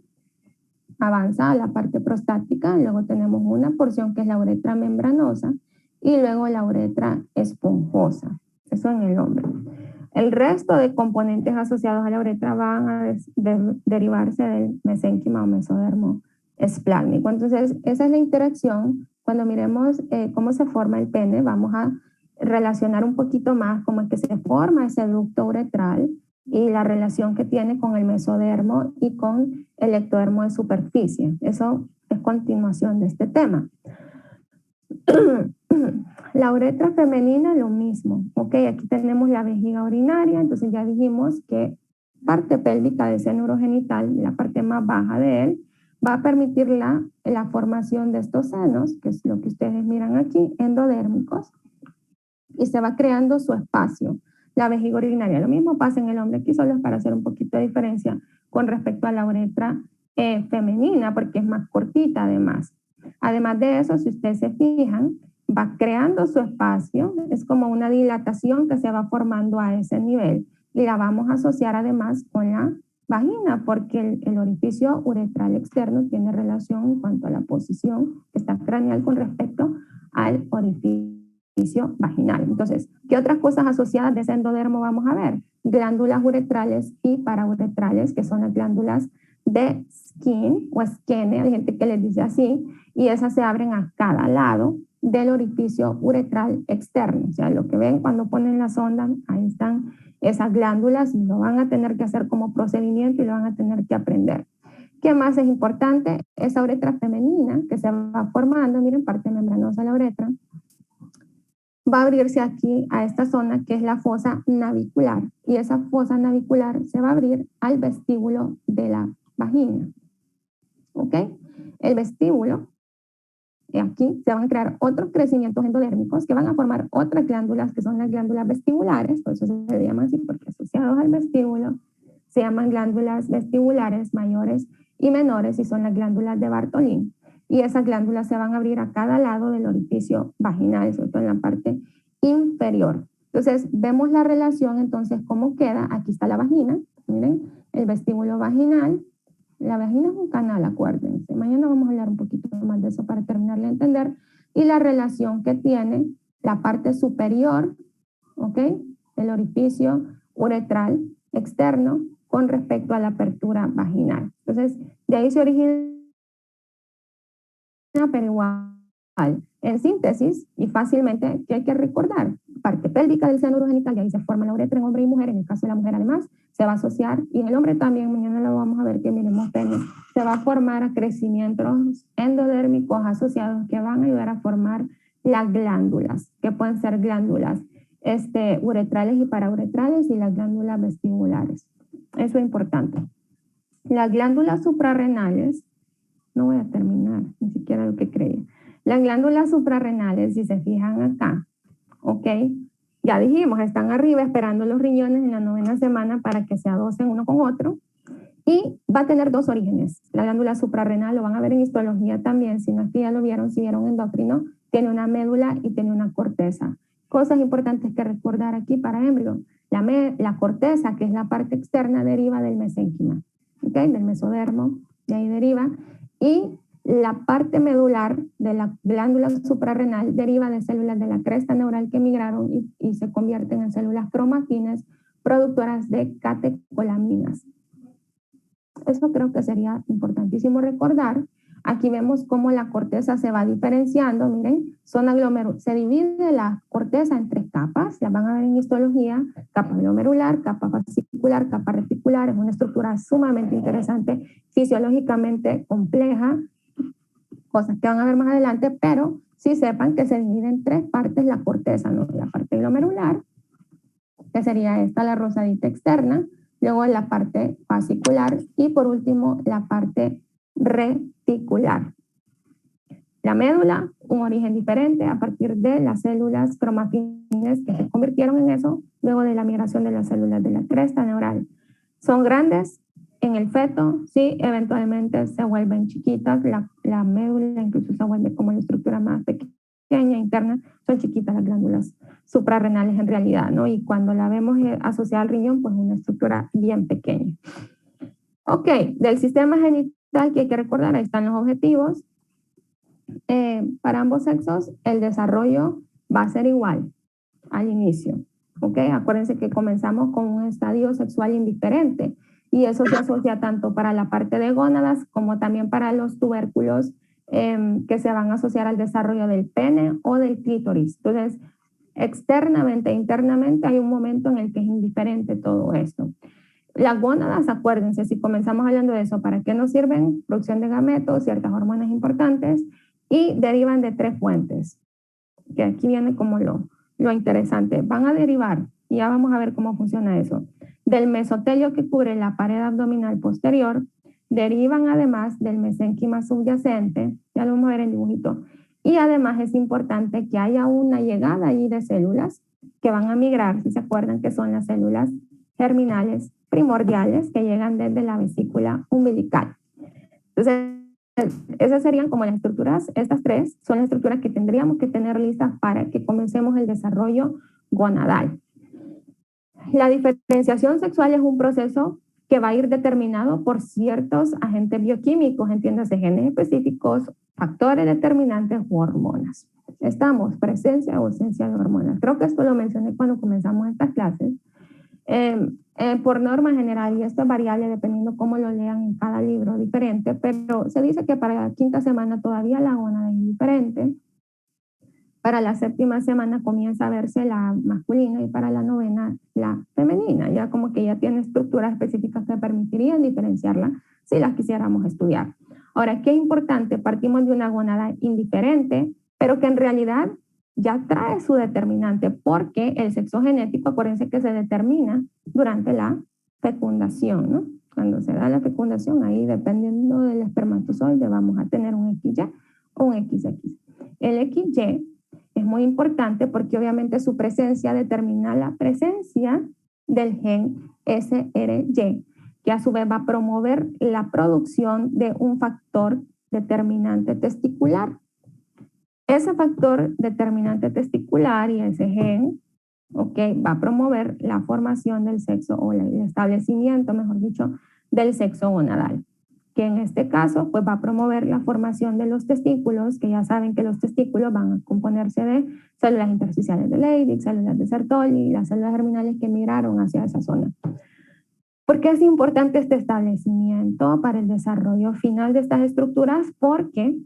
avanza a la parte prostática, luego tenemos una porción que es la uretra membranosa y luego la uretra esponjosa, eso en el hombre. El resto de componentes asociados a la uretra van a derivarse del mesénquima o mesodermo esplásmico. Entonces, esa es la interacción. Cuando miremos cómo se forma el pene, vamos a relacionar un poquito más cómo es que se forma ese ducto uretral y la relación que tiene con el mesodermo y con el ectodermo de superficie. Eso es continuación de este tema. La uretra femenina, lo mismo. Ok, aquí tenemos la vejiga urinaria, entonces ya dijimos que parte pélvica del seno urogenital, la parte más baja de él, va a permitir la formación de estos senos, que es lo que ustedes miran aquí, endodérmicos, y se va creando su espacio. La vejiga urinaria, lo mismo pasa en el hombre, aquí solo es para hacer un poquito de diferencia con respecto a la uretra femenina, porque es más cortita además. Además de eso, si ustedes se fijan, va creando su espacio, es como una dilatación que se va formando a ese nivel y la vamos a asociar además con la vagina, porque el orificio uretral externo tiene relación en cuanto a la posición que está craneal con respecto al orificio orificio vaginal. Entonces, ¿qué otras cosas asociadas de ese endodermo vamos a ver? Glándulas uretrales y parauretrales, que son las glándulas de skin o skene, hay gente que les dice así, y esas se abren a cada lado del orificio uretral externo. O sea, lo que ven cuando ponen la sonda, ahí están esas glándulas y lo van a tener que hacer como procedimiento y lo van a tener que aprender. ¿Qué más es importante? Esa uretra femenina que se va formando, miren, parte membranosa de la uretra, va a abrirse aquí a esta zona que es la fosa navicular, y esa fosa navicular se va a abrir al vestíbulo de la vagina. ¿Ok? El vestíbulo, aquí se van a crear otros crecimientos endodérmicos que van a formar otras glándulas que son las glándulas vestibulares, por eso se llaman así, porque asociados al vestíbulo se llaman glándulas vestibulares mayores y menores y son las glándulas de Bartolín. Y esas glándulas se van a abrir a cada lado del orificio vaginal, sobre todo en la parte inferior. Entonces, vemos la relación, entonces, ¿cómo queda? Aquí está la vagina, miren, el vestíbulo vaginal. La vagina es un canal, acuérdense. Mañana vamos a hablar un poquito más de eso para terminarle a entender. Y la relación que tiene la parte superior, ¿ok? El orificio uretral externo con respecto a la apertura vaginal. Entonces, de ahí se origina, pero igual, en síntesis y fácilmente, ¿qué hay que recordar? Parte pélvica del seno urogenital, y ahí se forma la uretra en hombre y mujer. En el caso de la mujer, además, se va a asociar, y en el hombre también, mañana lo vamos a ver que miremos pene, se va a formar a crecimientos endodérmicos asociados que van a ayudar a formar las glándulas, que pueden ser glándulas uretrales y parauretrales y las glándulas vestibulares. Eso es importante. Las glándulas suprarrenales, no voy a terminar, ni siquiera lo que creía. Las glándulas suprarrenales, si se fijan acá, ¿ok? Ya dijimos, están arriba esperando los riñones en la 9ª semana para que se adocen uno con otro. Y va a tener dos orígenes. La glándula suprarrenal, lo van a ver en histología también, si no es que ya lo vieron, si vieron endocrino, tiene una médula y tiene una corteza. Cosas importantes que recordar aquí para embrión. La corteza, que es la parte externa, deriva del mesénquima, ¿ok? Del mesodermo, de ahí deriva. Y la parte medular de la glándula suprarrenal deriva de células de la cresta neural que migraron y se convierten en células cromatines productoras de catecolaminas. Eso creo que sería importantísimo recordar. Aquí vemos cómo la corteza se va diferenciando. Miren, se divide la corteza en 3 capas. Las van a ver en histología. Capa glomerular, capa fascicular, capa reticular. Es una estructura sumamente interesante, fisiológicamente compleja. Cosas que van a ver más adelante, pero sí sepan que se divide en 3 partes la corteza, ¿no? La parte glomerular, que sería esta, la rosadita externa. Luego la parte fascicular y por último la parte reticular. La médula, un origen diferente a partir de las células cromatines que se convirtieron en eso luego de la migración de las células de la cresta neural. Son grandes en el feto, sí, eventualmente se vuelven chiquitas, la médula incluso se vuelve como la estructura más pequeña interna, son chiquitas las glándulas suprarrenales en realidad, ¿no? Y cuando la vemos asociada al riñón, pues es una estructura bien pequeña. Ok, del sistema genital que hay que recordar, ahí están los objetivos. Para ambos sexos, el desarrollo va a ser igual al inicio, ¿ok? Acuérdense que comenzamos con un estadio sexual indiferente y eso se asocia tanto para la parte de gónadas como también para los tubérculos que se van a asociar al desarrollo del pene o del clítoris. Entonces, externamente e internamente hay un momento en el que es indiferente todo esto. Las gónadas, acuérdense, si comenzamos hablando de eso, ¿para qué nos sirven? Producción de gametos, ciertas hormonas importantes y derivan de 3 fuentes, que aquí viene como lo interesante. Van a derivar, y ya vamos a ver cómo funciona eso, del mesotelio que cubre la pared abdominal posterior, derivan además del mesénquima subyacente, ya lo vamos a ver en el dibujito, y además es importante que haya una llegada ahí de células que van a migrar, si se acuerdan que son las células germinales primordiales que llegan desde la vesícula umbilical. Entonces, esas serían como las estructuras, estas 3 son las estructuras que tendríamos que tener listas para que comencemos el desarrollo gonadal. La diferenciación sexual es un proceso que va a ir determinado por ciertos agentes bioquímicos, entiéndase genes específicos, factores determinantes u hormonas. Estamos, presencia o ausencia de hormonas. Creo que esto lo mencioné cuando comenzamos estas clases. Por norma general, y esto es variable dependiendo cómo lo lean en cada libro diferente, pero se dice que para la 5ª semana todavía la gónada es diferente. Para la 7ª semana comienza a verse la masculina y para la 9ª la femenina, ya como que ya tiene estructuras específicas que permitirían diferenciarla si las quisiéramos estudiar. Ahora, ¿qué es importante? Partimos de una gónada indiferente, pero que en realidad ya trae su determinante, porque el sexo genético, acuérdense que se determina durante la fecundación, ¿no? Cuando se da la fecundación, ahí dependiendo del espermatozoide vamos a tener un XY o un XX. El XY es muy importante porque obviamente su presencia determina la presencia del gen SRY, que a su vez va a promover la producción de un factor determinante testicular. Ese factor determinante testicular y ese gen, va a promover la formación del sexo o el establecimiento, mejor dicho, del sexo gonadal, que en este caso pues va a promover la formación de los testículos, que ya saben que los testículos van a componerse de células intersticiales de Leydig, células de Sertoli y las células germinales que migraron hacia esa zona. ¿Por qué es importante este establecimiento para el desarrollo final de estas estructuras? Porque,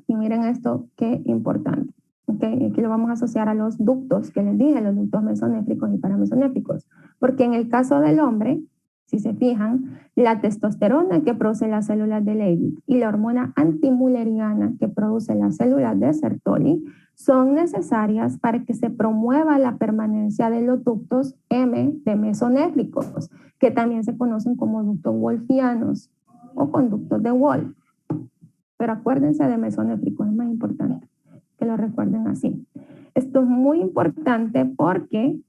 y miren esto, qué importante. Aquí lo vamos a asociar a los ductos que les dije, los ductos mesonéfricos y paramesonéfricos. Porque en el caso del hombre, si se fijan, la testosterona que produce las células de Leydig y la hormona antimülleriana que produce las células de Sertoli son necesarias para que se promueva la permanencia de los ductos M de mesonéfricos, que también se conocen como ductos wolfianos o conductos de Wolff. Pero acuérdense de mesonéfricos, es más importante que lo recuerden así. Esto es muy importante porque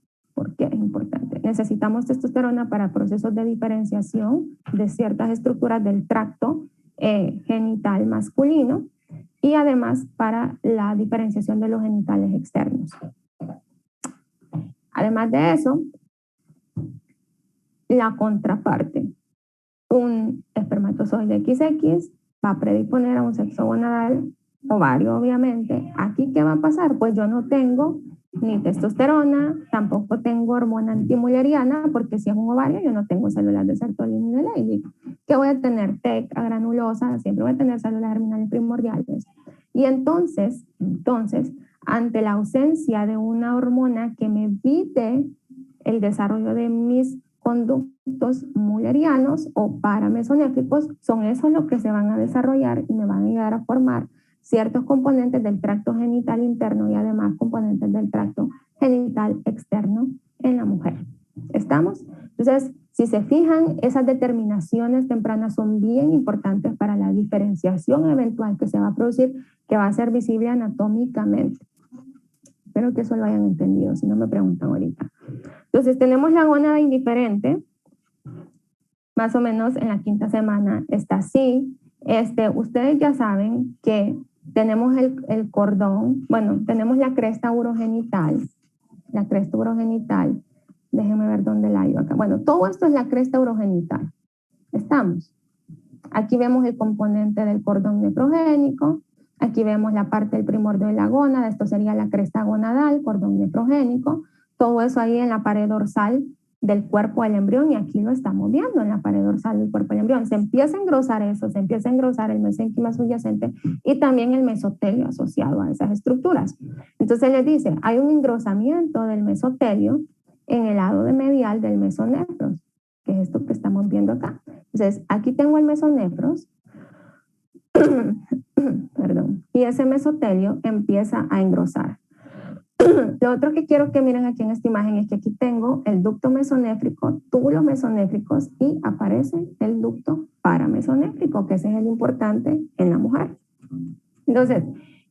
es importante. Necesitamos testosterona para procesos de diferenciación de ciertas estructuras del tracto genital masculino y además para la diferenciación de los genitales externos. Además de eso, la contraparte, un espermatozoide XX va a predisponer a un sexo gonadal, ovario obviamente. ¿Aquí qué va a pasar? Pues yo no tengo ni testosterona, tampoco tengo hormona antimülleriana, porque si es un ovario yo no tengo células de Sertoli ni de Leydig. ¿Qué voy a tener? TEC, agranulosa, siempre voy a tener células germinales primordiales. Y entonces, ante la ausencia de una hormona que me evite el desarrollo de mis conductos müllerianos o paramesonéfricos, son esos los que se van a desarrollar y me van a ayudar a formar ciertos componentes del tracto genital interno y además componentes del tracto genital externo en la mujer. ¿Estamos? Entonces, si se fijan, esas determinaciones tempranas son bien importantes para la diferenciación eventual que se va a producir, que va a ser visible anatómicamente. Espero que eso lo hayan entendido, si no me preguntan ahorita. Entonces, tenemos la gónada indiferente, más o menos en la 5ª semana está así. Ustedes ya saben que tenemos el cordón, tenemos la cresta urogenital, déjenme ver dónde la hay acá. Bueno, todo esto es la cresta urogenital. ¿Estamos? Aquí vemos el componente del cordón nefrogénico, aquí vemos la parte del primordio de la gónada, esto sería la cresta gonadal, cordón nefrogénico, todo eso ahí en la pared dorsal del cuerpo del embrión, y aquí lo estamos viendo en la pared dorsal del cuerpo del embrión. Se empieza a engrosar eso, se empieza a engrosar el mesénquima subyacente y también el mesotelio asociado a esas estructuras. Entonces les dice, hay un engrosamiento del mesotelio en el lado de medial del mesonefros, que es esto que estamos viendo acá. Entonces, aquí tengo el mesonefros, perdón, y ese mesotelio empieza a engrosar. Lo otro que quiero que miren aquí en esta imagen es que aquí tengo el ducto mesonéfrico, túbulos mesonéfricos y aparece el ducto paramesonéfrico, que ese es el importante en la mujer. Entonces,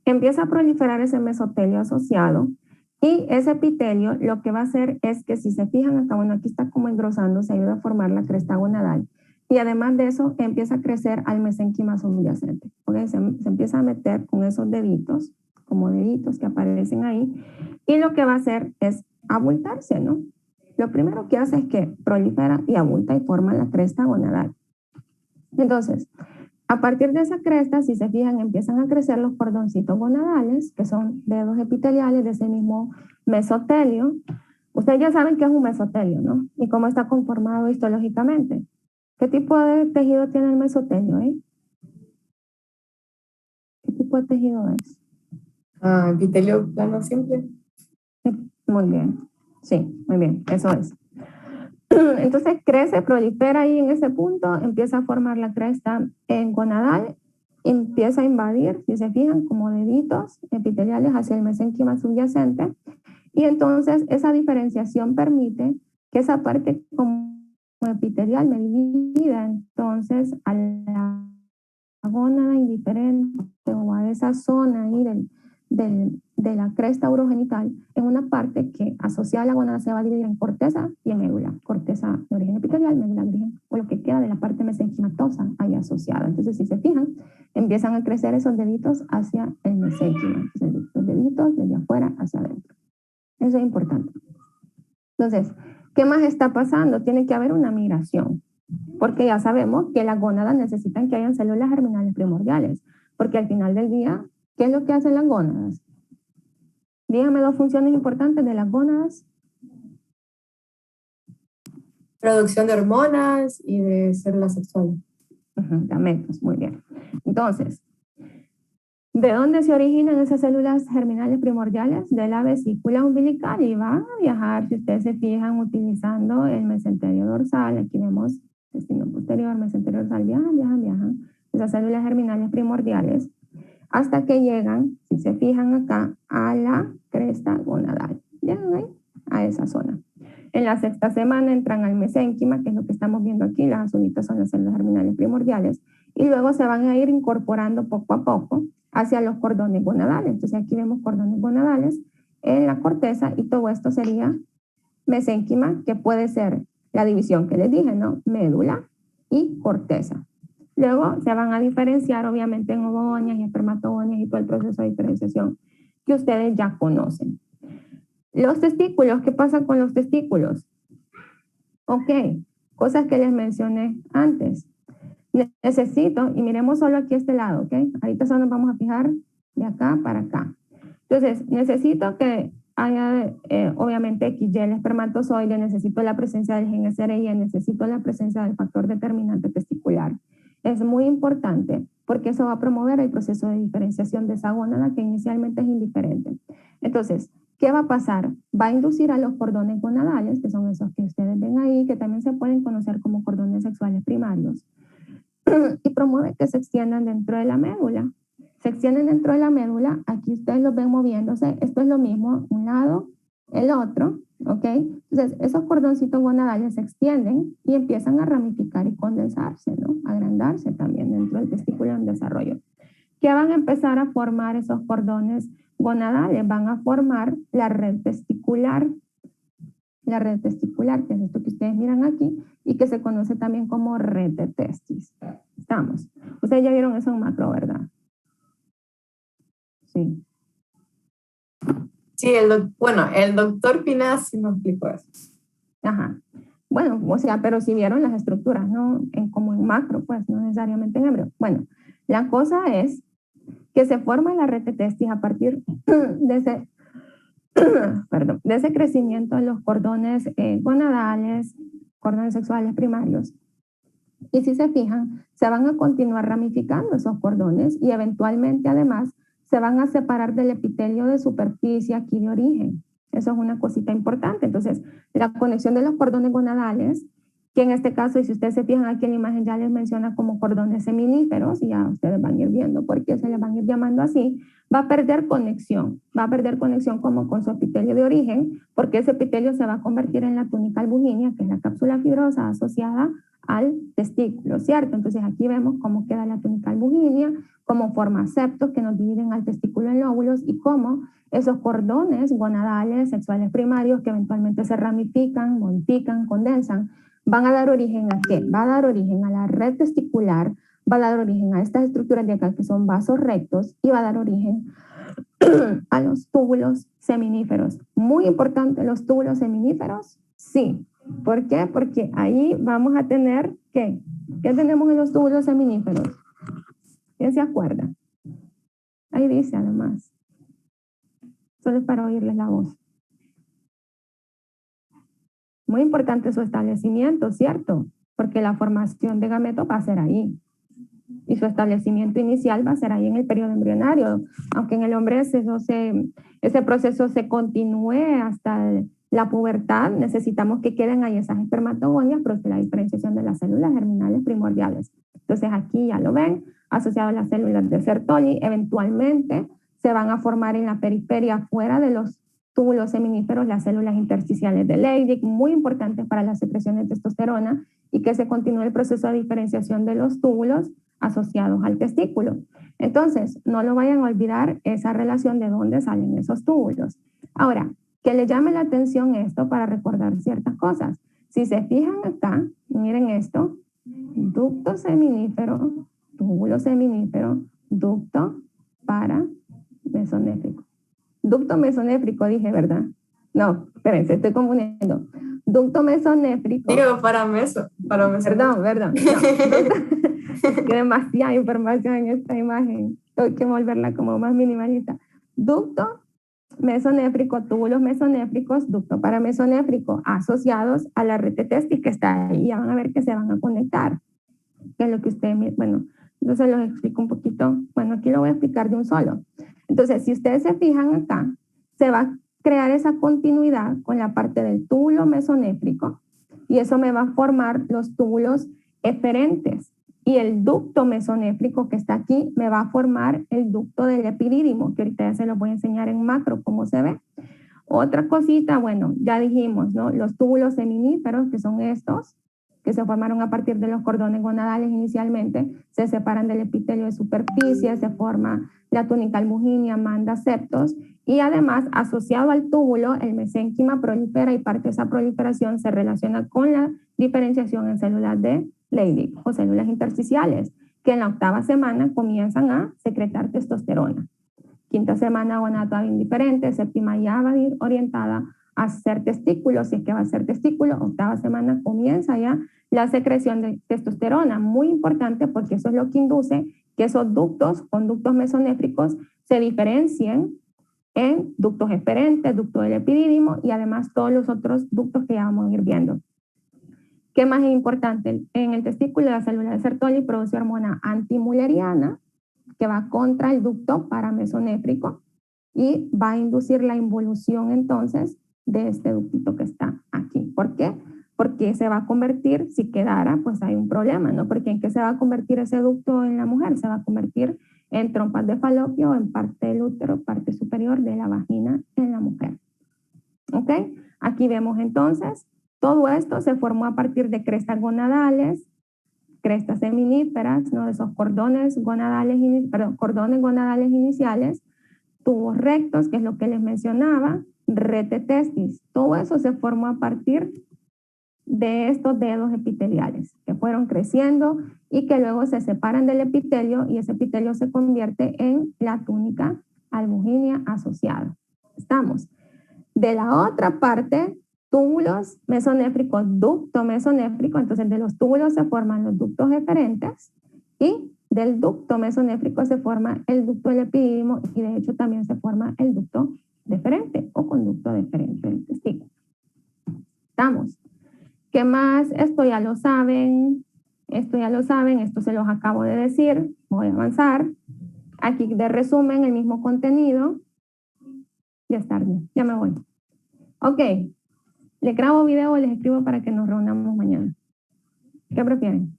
empieza a proliferar ese mesotelio asociado y ese epitelio lo que va a hacer es que, si se fijan acá, aquí está como engrosando, se ayuda a formar la cresta gonadal. Y además de eso, empieza a crecer al mesénquima subyacente. ¿Okay? Se empieza a meter con esos deditos, como deditos que aparecen ahí, y lo que va a hacer es abultarse, ¿no? Lo primero que hace es que prolifera y abulta y forma la cresta gonadal. Entonces, A partir de esa cresta, si se fijan, empiezan a crecer los cordoncitos gonadales, que son dedos epiteliales de ese mismo mesotelio. Ustedes ya saben qué es un mesotelio, ¿no? Y cómo está conformado histológicamente. ¿Qué tipo de tejido tiene el mesotelio, ¿Qué tipo de tejido es? Epitelio plano simple. Muy bien. Sí, muy bien. Eso es. Entonces crece, prolifera ahí en ese punto, empieza a formar la cresta en gonadal, empieza a invadir, si se fijan, como deditos epiteliales hacia el mesénquima subyacente, y entonces esa diferenciación permite que esa parte como epitelial me divida entonces a la gónada indiferente o a esa zona ahí de la cresta urogenital en una parte que asociada a la gónada se va a dividir en corteza y en médula. Corteza de origen epitelial, médula de origen, o lo que queda de la parte mesenquimatosa ahí asociada. Entonces, si se fijan, empiezan a crecer esos deditos hacia el mesénquima. Entonces, los deditos desde afuera hacia adentro. Eso es importante. Entonces, ¿qué más está pasando? Tiene que haber una migración, porque ya sabemos que las gónadas necesitan que hayan células germinales primordiales, porque al final del día, ¿qué es lo que hacen las gónadas? Dígame dos funciones importantes de las gónadas. Producción de hormonas y de células sexuales. Gametos, muy bien. Entonces, ¿de dónde se originan esas células germinales primordiales? De la vesícula umbilical, y van a viajar, si ustedes se fijan, utilizando el mesenterio dorsal. Aquí vemos intestino posterior, mesenterio dorsal, viajan. Esas células germinales primordiales, hasta que llegan, si se fijan acá, a la cresta gonadal. Llegan ahí, a esa zona. En la sexta semana entran al mesénquima, que es lo que estamos viendo aquí. Las azulitas son las células germinales primordiales, y luego se van a ir incorporando poco a poco hacia los cordones gonadales. Entonces aquí vemos cordones gonadales en la corteza, y todo esto sería mesénquima, que puede ser la división que les dije, ¿no? Médula y corteza. Luego se van a diferenciar obviamente en ovogonias y espermatogonias y todo el proceso de diferenciación que ustedes ya conocen. Los testículos, ¿qué pasa con los testículos? Ok, cosas que les mencioné antes. Necesito, y miremos solo aquí este lado, ¿ok? Ahorita solo nos vamos a fijar de acá para acá. Entonces, necesito que haya, obviamente, XY el espermatozoide, necesito la presencia del gen SRY, necesito la presencia del factor determinante testicular. Es muy importante porque eso va a promover el proceso de diferenciación de esa gónada que inicialmente es indiferente. Entonces, ¿qué va a pasar? Va a inducir a los cordones gonadales, que son esos que ustedes ven ahí, que también se pueden conocer como cordones sexuales primarios, y promueve que se extiendan dentro de la médula. Se extienden dentro de la médula, aquí ustedes los ven moviéndose, esto es lo mismo, un lado, el otro, ¿ok? Entonces, esos cordoncitos gonadales se extienden y empiezan a ramificar y condensarse, ¿no? Agrandarse también dentro del testículo en desarrollo. ¿Qué van a empezar a formar esos cordones gonadales? Van a formar la red testicular. La red testicular, que es esto que ustedes miran aquí, y que se conoce también como red de testis. Estamos. Ustedes ya vieron eso en macro, ¿verdad? Sí. Sí, el doctor Pinaz sí nos explicó eso. Ajá. Bueno, o sea, pero si vieron las estructuras, ¿no? Como en macro, pues, no necesariamente en embrio. Bueno, la cosa es que se forma la red de testis a partir de ese, de ese crecimiento de los cordones gonadales, cordones sexuales primarios. Y si se fijan, se van a continuar ramificando esos cordones y eventualmente además se van a separar del epitelio de superficie aquí de origen. Eso es una cosita importante. Entonces, la conexión de los cordones gonadales, que en este caso, y si ustedes se fijan aquí en la imagen, ya les menciona como cordones seminíferos, y ya ustedes van a ir viendo por qué se les van a ir llamando así, va a perder conexión como con su epitelio de origen, porque ese epitelio se va a convertir en la túnica albuginea, que es la cápsula fibrosa asociada al testículo, ¿cierto? Entonces aquí vemos cómo queda la túnica albuginea, cómo forma septos que nos dividen al testículo en lóbulos, y cómo esos cordones gonadales sexuales primarios que eventualmente se ramifican, modifican, condensan, van a dar origen ¿a qué? Va a dar origen a la red testicular, va a dar origen a estas estructuras de acá que son vasos rectos, y va a dar origen a los túbulos seminíferos. Muy importante, los túbulos seminíferos, sí. ¿Por qué? Porque ahí vamos a tener, ¿qué? ¿Qué tenemos en los túbulos seminíferos? ¿Quién se acuerda? Ahí dice además. Solo es para oírles la voz. Muy importante su establecimiento, ¿cierto? Porque la formación de gametos va a ser ahí. Y su establecimiento inicial va a ser ahí en el periodo embrionario. Aunque en el hombre ese proceso se continúe hasta la pubertad, necesitamos que queden ahí esas espermatogonias, produce la diferenciación de las células germinales primordiales. Entonces aquí ya lo ven, asociado a las células de Sertoli, eventualmente se van a formar en la periferia fuera de los túbulos seminíferos las células intersticiales de Leydig, muy importantes para la secreción de testosterona, y que se continúe el proceso de diferenciación de los túbulos asociados al testículo. Entonces, no lo vayan a olvidar esa relación de dónde salen esos túbulos. Ahora, que le llame la atención esto para recordar ciertas cosas. Si se fijan acá, miren esto, ducto seminífero, túbulo seminífero, ducto paramesonéfrico. Ducto mesonéfrico dije, ¿verdad? No, espérense, estoy confundiendo. Ducto mesonéfrico. Digo, para meso. Perdón. No. Que demasiada información en esta imagen. Tengo que volverla como más minimalista. Ducto mesonéfrico, túbulos mesonéfricos, ducto paramesonéfrico, asociados a la red de testis que está ahí. Ya van a ver que se van a conectar. Que es lo que ustedes, bueno, entonces los explico un poquito. Bueno, aquí lo voy a explicar de un solo. Entonces, si ustedes se fijan acá, se va a crear esa continuidad con la parte del túbulo mesonéfrico y eso me va a formar los túbulos eferentes. Y el ducto mesonéfrico que está aquí me va a formar el ducto del epidídimo, que ahorita ya se los voy a enseñar en macro cómo se ve. Otra cosita, bueno, ya dijimos, ¿no? Los túbulos seminíferos, que son estos, que se formaron a partir de los cordones gonadales inicialmente, se separan del epitelio de superficie, se forma la túnica albuginea, manda septos, y además, asociado al túbulo, el mesénquima prolifera y parte de esa proliferación se relaciona con la diferenciación en células de Leydig o células intersticiales, que en la 8ª semana comienzan a secretar testosterona. 5ª semana gonada indiferente, 7ª ya va a ir orientada a ser testículo, si es que va a ser testículo, 8ª semana comienza ya la secreción de testosterona, muy importante porque eso es lo que induce que esos ductos, conductos mesonéfricos, se diferencien en ductos eferentes, ducto del epidídimo y además todos los otros ductos que ya vamos a ir viendo. ¿Qué más es importante? En el testículo la célula de Sertoli produce hormona antimulleriana que va contra el ducto paramesonéfrico y va a inducir la involución entonces de este ductito que está aquí. ¿Por qué? Porque se va a convertir, si quedara, pues hay un problema, ¿no? Porque ¿en qué se va a convertir ese ducto en la mujer? Se va a convertir en trompas de falopio, en parte del útero, parte superior de la vagina en la mujer. ¿Ok? Aquí vemos entonces, todo esto se formó a partir de crestas gonadales, crestas seminíferas, ¿no? De esos cordones gonadales iniciales, tubos rectos, que es lo que les mencionaba, red de testis. Todo eso se formó a partir de estos dedos epiteliales que fueron creciendo y que luego se separan del epitelio y ese epitelio se convierte en la túnica albuginea asociada. ¿Estamos? De la otra parte, túbulos mesonéfricos, ducto mesonéfrico, entonces de los túbulos se forman los ductos eferentes y del ducto mesonéfrico se forma el ducto del epidídimo y de hecho también se forma el ducto deferente o conducto deferente del testículo. ¿Estamos? ¿Qué más? Esto ya lo saben, esto se los acabo de decir, voy a avanzar. Aquí de resumen el mismo contenido. Ya es tarde, ya me voy. Ok, ¿les grabo video o les escribo para que nos reunamos mañana? ¿Qué prefieren?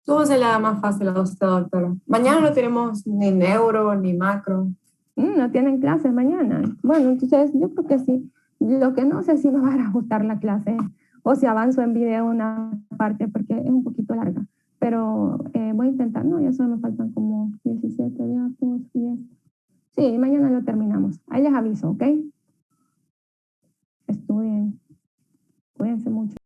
¿Cómo se le da más fácil a usted, doctora? Mañana no tenemos ni neuro ni macro. No tienen clases mañana. Bueno, entonces yo creo que sí. Lo que no sé si me va a ajustar la clase o si avanzo en video una parte porque es un poquito larga. Pero voy a intentar. No, ya solo me faltan como 17 días, 10. Sí, mañana lo terminamos. Ahí les aviso, ¿ok? Estudien. Cuídense mucho.